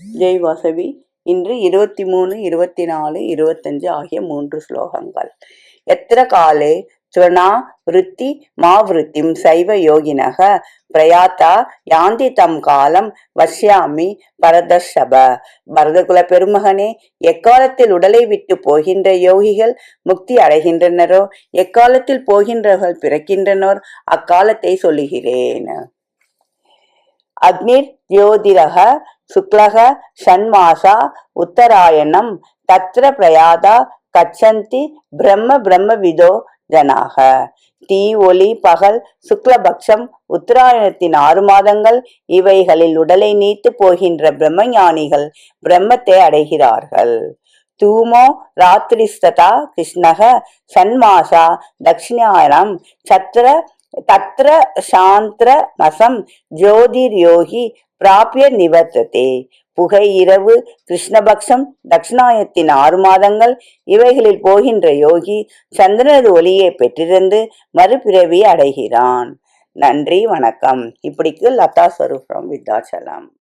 ஜெய் வாசவி. இன்று 23, 24, 25 ஆகிய 3 ஸ்லோகங்கள். எத்திர காலே திருணா விருத்தி மாவிருத்திம் சைவ யோகினக பிரயாத்தா யாந்தி தம் காலம் வஷ்யாமி பரதர்ஷப. பரதகுல பெருமகனே, எக்காலத்தில் உடலை விட்டு போகின்ற யோகிகள் முக்தி அடைகின்றனரோ, எக்காலத்தில் போகின்றவர்கள் பிறக்கின்றனர், அக்காலத்தை சொல்லுகிறேன். அக்னிர் ஜோதிரக சுக்லக ஷண்மாசா உத்தராயணம் தத்ர பிரயாதா கச்சந்தி பிரம்ம விதோ ஜனாக. தீ ஒளி பகல் சுக்லபக்ஷம் உத்தராயணத்தின் 6 மாதங்கள், இவைகளில் உடலை நீத்து போகின்ற பிரம்மஞானிகள் பிரம்மத்தை அடைகிறார்கள். தூமோ ராத்திரிஸ்ததா கிருஷ்ணக சன்மாசா தட்சிணாயனம் தத்ர சாந்திர மசம் ஜோதிர் யோகி பிராபிய நிவர்த்ததே. புகை இரவு கிருஷ்ணபக்ஷம் தட்சிணாயத்தின் 6 மாதங்கள், இவைகளில் போகின்ற யோகி சந்திரனது ஒளியை பெற்றிருந்து மறுபிறவி அடைகிறான். நன்றி, வணக்கம். இப்படிக்கு லதா ஸ்வரூபம் விருத்தாச்சலம்.